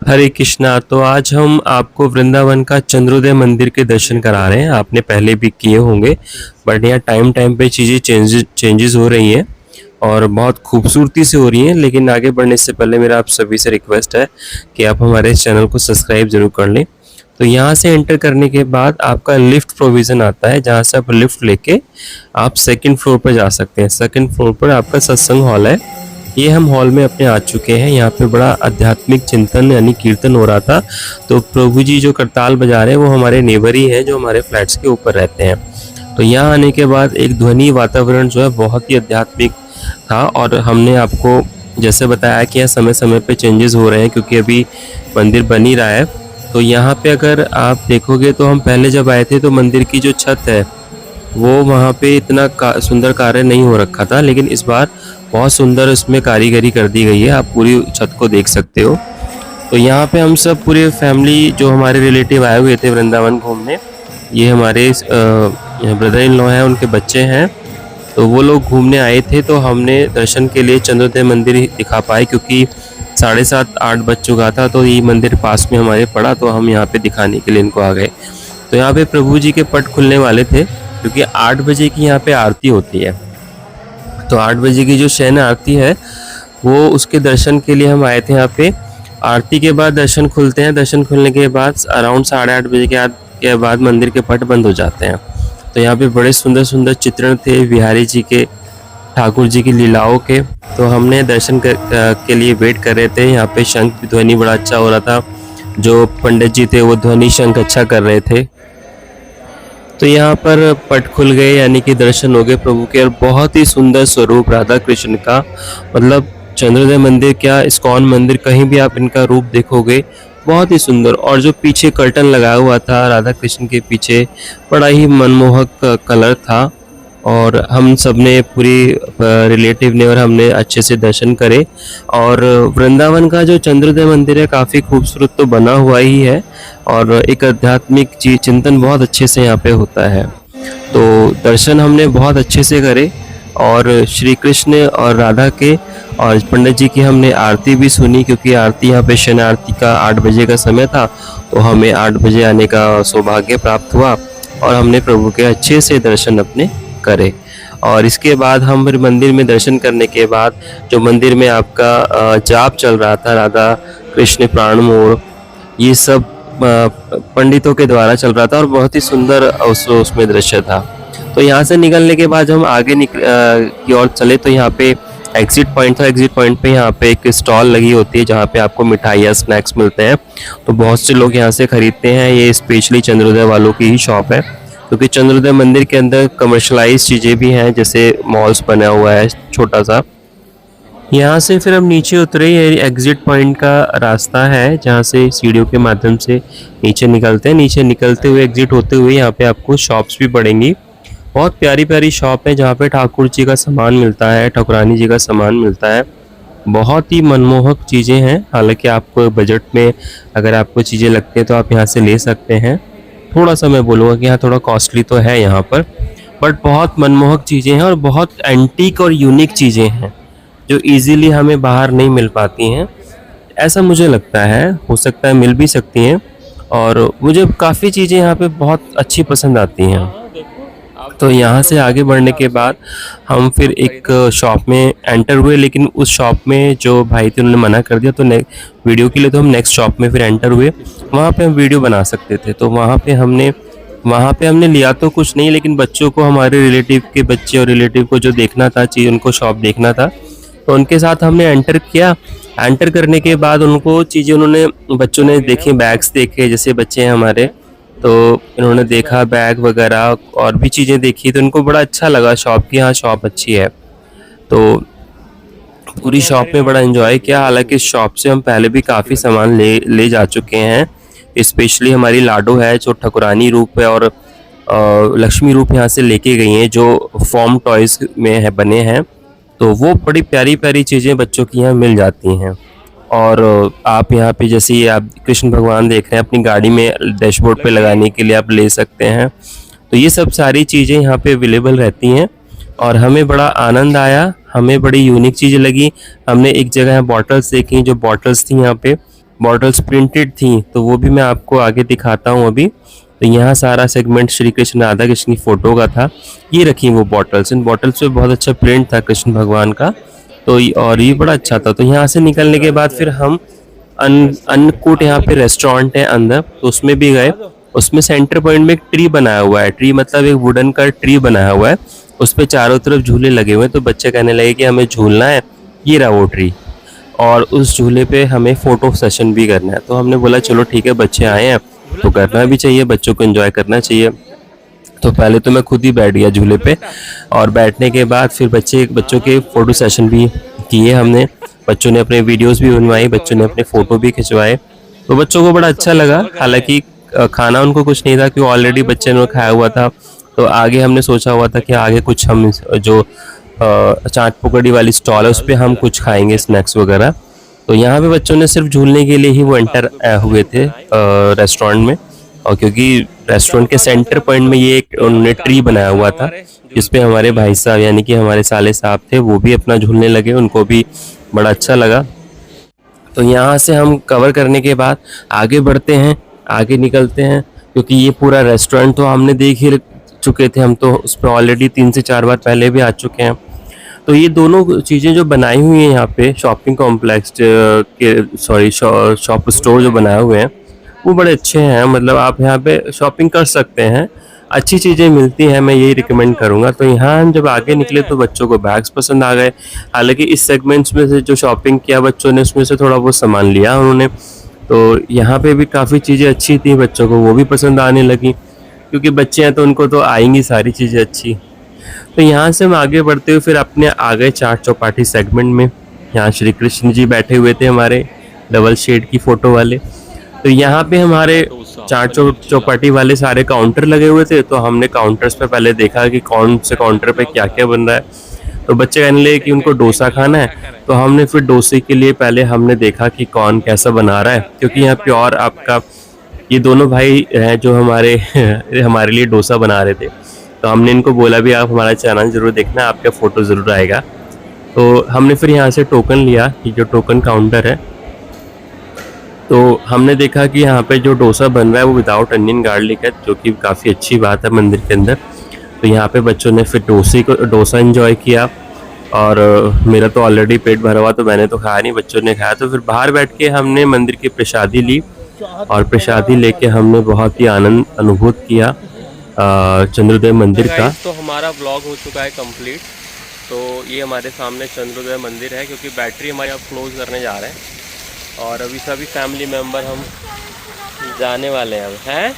हरे कृष्णा। तो आज हम आपको वृंदावन का चंद्रोदय मंदिर के दर्शन करा रहे हैं। आपने पहले भी किए होंगे, बट यहाँ टाइम टाइम पे चीज़ें चेंजेस हो रही हैं और बहुत खूबसूरती से हो रही हैं। लेकिन आगे बढ़ने से पहले मेरा आप सभी से रिक्वेस्ट है कि आप हमारे इस चैनल को सब्सक्राइब जरूर कर लें। तो यहाँ से एंटर करने के बाद आपका लिफ्ट प्रोविज़न आता है, जहाँ से आप लिफ्ट लेके आप सेकंड फ्लोर पर जा सकते हैं। सेकंड फ्लोर पर आपका सत्संग हॉल है। ये हम हॉल में अपने आ चुके हैं। यहाँ पे बड़ा आध्यात्मिक चिंतन यानी कीर्तन हो रहा था। तो प्रभु जी जो करताल बजा रहे हैं वो हमारे नेबर ही हैं, जो हमारे फ्लैट्स के ऊपर रहते हैं। तो यहाँ आने के बाद एक ध्वनि वातावरण जो है बहुत ही आध्यात्मिक था। और हमने आपको जैसे बताया कि यहाँ समय समय पे चेंजेस हो रहे हैं, क्योंकि अभी मंदिर बन ही रहा है। तो यहाँ पे अगर आप देखोगे तो हम पहले जब आए थे तो मंदिर की जो छत है वो वहाँ पे इतना सुंदर कार्य नहीं हो रखा था, लेकिन इस बार बहुत सुंदर उसमें कारीगरी कर दी गई है। आप पूरी छत को देख सकते हो। तो यहाँ पे हम सब पूरे फैमिली जो हमारे रिलेटिव आए हुए थे वृंदावन घूमने, ये हमारे ब्रदर इन लॉ हैं, उनके बच्चे हैं, तो वो लोग घूमने आए थे। तो हमने दर्शन के लिए चंद्रोदय मंदिर दिखा पाए, क्योंकि 7:30-8 बज चुका था। तो ये मंदिर पास में हमारे पड़ा, तो हम यहाँ पे दिखाने के लिए इनको आ गए। तो यहाँ पे प्रभु जी के पट खुलने वाले थे, क्योंकि 8 बजे की यहाँ पे आरती होती है। तो 8 बजे की जो शयन आरती है वो उसके दर्शन के लिए हम आए थे यहाँ पे। आरती के बाद दर्शन खुलते हैं। दर्शन खुलने के बाद अराउंड 8:30 बजे के बाद मंदिर के पट बंद हो जाते हैं। तो यहाँ पे बड़े सुंदर सुंदर चित्रण थे बिहारी जी के, ठाकुर जी की लीलाओं के। तो हमने दर्शन के लिए वेट कर रहे थे। यहाँ पे शंख ध्वनि बड़ा अच्छा हो रहा था। जो पंडित जी थे वो ध्वनि शंख अच्छा कर रहे थे। तो यहाँ पर पट खुल गए, यानी कि दर्शन हो गए प्रभु के। और बहुत ही सुंदर स्वरूप राधा कृष्ण का, मतलब चंद्रोदय मंदिर क्या, इस्कॉन मंदिर, कहीं भी आप इनका रूप देखोगे बहुत ही सुंदर। और जो पीछे कर्टन लगाया हुआ था राधा कृष्ण के पीछे, बड़ा ही मनमोहक कलर था। और हम सब ने पूरी रिलेटिव ने और हमने अच्छे से दर्शन करे। और वृंदावन का जो चंद्रोदय मंदिर है काफ़ी खूबसूरत तो बना हुआ ही है, और एक आध्यात्मिक चिंतन बहुत अच्छे से यहाँ पे होता है। तो दर्शन हमने बहुत अच्छे से करे, और श्री कृष्ण और राधा के और पंडित जी की हमने आरती भी सुनी, क्योंकि आरती यहाँ पे शयन आरती का 8 बजे का समय था। तो हमें 8 बजे आने का सौभाग्य प्राप्त हुआ, और हमने प्रभु के अच्छे से दर्शन अपने करे। और इसके बाद हम फिर मंदिर में दर्शन करने के बाद जो मंदिर में आपका जाप चल रहा था, राधा कृष्ण प्राण मोर, ये सब पंडितों के द्वारा चल रहा था, और बहुत ही सुंदर उसमें दृश्य था। तो यहाँ से निकलने के बाद जब हम आगे की ओर चले तो यहाँ पे एग्जिट पॉइंट था। एग्जिट पॉइंट पे यहाँ पे एक स्टॉल लगी होती है, जहाँ पे आपको मिठाइयाँ स्नैक्स मिलते हैं। तो बहुत से लोग यहाँ से खरीदते हैं। ये स्पेशली चंद्रोदय वालों की ही शॉप है, क्योंकि चंद्रोदय मंदिर के अंदर कमर्शलाइज चीज़ें भी हैं, जैसे मॉल्स बना हुआ है छोटा सा। यहाँ से फिर हम नीचे उतरे। ये एग्जिट पॉइंट का रास्ता है, जहाँ से सीढ़ियों के माध्यम से नीचे निकलते हैं। नीचे निकलते हुए एग्जिट होते हुए यहाँ पे आपको शॉप्स भी पड़ेंगी। बहुत प्यारी प्यारी शॉप है, जहाँ पे ठाकुर जी का सामान मिलता है, ठाकुरानी जी का सामान मिलता है। बहुत ही मनमोहक चीज़ें हैं। हालांकि आपको बजट में अगर आपको चीज़ें लगती हैं तो आप यहाँ से ले सकते हैं। थोड़ा सा मैं बोलूँगा कि यहाँ थोड़ा कॉस्टली तो है यहाँ पर, बट बहुत मनमोहक चीज़ें हैं और बहुत एंटीक और यूनिक चीज़ें हैं, जो इजीली हमें बाहर नहीं मिल पाती हैं, ऐसा मुझे लगता है। हो सकता है मिल भी सकती हैं, और मुझे काफ़ी चीज़ें यहाँ पे बहुत अच्छी पसंद आती हैं। तो यहाँ से आगे बढ़ने के बाद हम फिर एक शॉप में एंटर हुए, लेकिन उस शॉप में जो भाई थे उन्होंने मना कर दिया। तो वीडियो के लिए तो हम नेक्स्ट शॉप में फिर एंटर हुए। वहाँ पे हम वीडियो बना सकते थे। तो वहाँ पे हमने लिया तो कुछ नहीं, लेकिन बच्चों को, हमारे रिलेटिव के बच्चे और रिलेटिव को जो देखना था चीज़, उनको शॉप देखना था, तो उनके साथ हमने एंटर किया। एंटर करने के बाद उनको चीज़ें उन्होंने, बच्चों ने देखी, बैग्स देखे, जैसे बच्चे हैं हमारे, तो इन्होंने देखा बैग वगैरह और भी चीज़ें देखी। तो इनको बड़ा अच्छा लगा शॉप की, हाँ शॉप अच्छी है। तो पूरी शॉप में बड़ा एंजॉय किया। हालांकि इस शॉप से हम पहले भी काफ़ी सामान ले जा चुके हैं। स्पेशली हमारी लाडो है जो ठकुरानी रूप है, और लक्ष्मी रूप यहाँ से लेके गई हैं, जो फॉर्म टॉयज़ में है बने हैं। तो वो बड़ी प्यारी प्यारी चीज़ें बच्चों की यहाँ मिल जाती हैं। और आप यहाँ पे जैसे ये आप कृष्ण भगवान देख रहे हैं, अपनी गाड़ी में डैशबोर्ड पे लगाने के लिए आप ले सकते हैं। तो ये सब सारी चीज़ें यहाँ पे अवेलेबल रहती हैं, और हमें बड़ा आनंद आया। हमें बड़ी यूनिक चीज़ें लगी। हमने एक जगह बॉटल्स देखी, जो बॉटल्स थी यहाँ पे बॉटल्स प्रिंटेड थी, तो वो भी मैं आपको आगे दिखाता हूँ अभी। तो यहाँ सारा सेगमेंट श्री कृष्ण राधा कृष्ण की फ़ोटो का था। ये रखी वो बॉटल्स, इन बॉटल्स पे बहुत अच्छा प्रिंट था कृष्ण भगवान का। तो और ये बड़ा अच्छा था। तो यहाँ से निकलने के बाद फिर हम अन्नकूट, यहाँ पे रेस्टोरेंट है अंदर, तो उसमें भी गए। उसमें सेंटर पॉइंट में एक ट्री बनाया हुआ है। ट्री मतलब एक वुडन का ट्री बनाया हुआ है, उस पे चारों तरफ झूले लगे हुए हैं। तो बच्चे कहने लगे कि हमें झूलना है, ये रहा वो ट्री, और उस झूले पे हमें फ़ोटो सेशन भी करना है। तो हमने बोला चलो ठीक है, बच्चे आए हैं तो करना भी चाहिए, बच्चों को एंजॉय करना चाहिए। तो पहले तो मैं खुद ही बैठ गया झूले पे, और बैठने के बाद फिर बच्चों के फ़ोटो सेशन भी किए हमने। बच्चों ने अपने वीडियोस भी बनवाई, बच्चों ने अपने फ़ोटो भी खिंचवाए। तो बच्चों को बड़ा अच्छा लगा। हालांकि खाना उनको कुछ नहीं था, क्योंकि ऑलरेडी बच्चे ने खाया हुआ था। तो आगे हमने सोचा हुआ था कि आगे कुछ हम जो चाट पकौड़ी वाली स्टॉल है उस पर हम कुछ खाएंगे, स्नैक्स वगैरह। तो यहाँ पे बच्चों ने सिर्फ झूलने के लिए ही वो एंटर हुए थे रेस्टोरेंट में। और क्योंकि रेस्टोरेंट के सेंटर पॉइंट में ये एक उन्होंने ट्री बनाया हुआ था, जिसपे हमारे भाई साहब यानी कि हमारे साले साहब थे, वो भी अपना झूलने लगे, उनको भी बड़ा अच्छा लगा। तो यहाँ से हम कवर करने के बाद आगे बढ़ते हैं, आगे निकलते हैं, क्योंकि ये पूरा रेस्टोरेंट तो हमने देख ही चुके थे। हम तो उस पर ऑलरेडी 3 से 4 बार पहले भी आ चुके हैं। तो ये दोनों चीज़ें जो बनाई हुई हैं यहाँ पे शॉपिंग कॉम्प्लेक्स के, सॉरी शॉप स्टोर जो बनाए हुए हैं, वो बड़े अच्छे हैं। मतलब आप यहाँ पे शॉपिंग कर सकते हैं, अच्छी चीज़ें मिलती हैं, मैं यही रिकमेंड करूँगा। तो यहाँ हम जब आगे निकले तो बच्चों को बैग्स पसंद आ गए। हालांकि इस सेगमेंट्स में से जो शॉपिंग किया बच्चों ने, उसमें से थोड़ा बहुत सामान लिया उन्होंने। तो यहाँ पे भी काफ़ी चीज़ें अच्छी थी, बच्चों को वो भी पसंद आने लगी, क्योंकि बच्चे हैं तो उनको तो आएंगी सारी चीज़ें अच्छी। तो यहाँ से हम आगे बढ़ते हुए फिर अपने आ गए चाट चौपाटी सेगमेंट में। यहाँ श्री कृष्ण जी बैठे हुए थे हमारे, डबल शेड की फ़ोटो वाले। तो यहाँ पे हमारे चाट चौपाटी वाले सारे काउंटर लगे हुए थे। तो हमने काउंटर्स पे पहले देखा कि कौन से काउंटर पे क्या क्या बन रहा है। तो बच्चे कहने लगे कि उनको डोसा खाना है। तो हमने फिर डोसे के लिए पहले हमने देखा कि कौन कैसा बना रहा है, क्योंकि यहाँ प्योर आपका, ये दोनों भाई हैं जो हमारे हमारे लिए डोसा बना रहे थे। तो हमने इनको बोला भी आप हमारा चैनल ज़रूर देखना, आपका फ़ोटो ज़रूर आएगा। तो हमने फिर यहाँ से टोकन लिया, कि जो टोकन काउंटर है। तो हमने देखा कि यहाँ पे जो डोसा बन रहा है वो विदाउट अनियन गार्लिक है, जो कि काफ़ी अच्छी बात है मंदिर के अंदर। तो यहाँ पे बच्चों ने फिर डोसा एंजॉय किया, और मेरा तो ऑलरेडी पेट भरा हुआ, तो मैंने तो खाया नहीं, बच्चों ने खाया। तो फिर बाहर बैठ के हमने मंदिर की प्रसादी ली, और प्रसादी लेके हमने बहुत ही आनंद अनुभूत किया चंद्रोदय मंदिर का। तो हमारा व्लॉग हो चुका है कंप्लीट। तो ये हमारे सामने चंद्रोदय मंदिर है, क्योंकि बैटरी हमारे अब क्लोज करने जा रहे हैं, और अभी सभी फैमिली मेम्बर हम जाने वाले हैं अब हैं।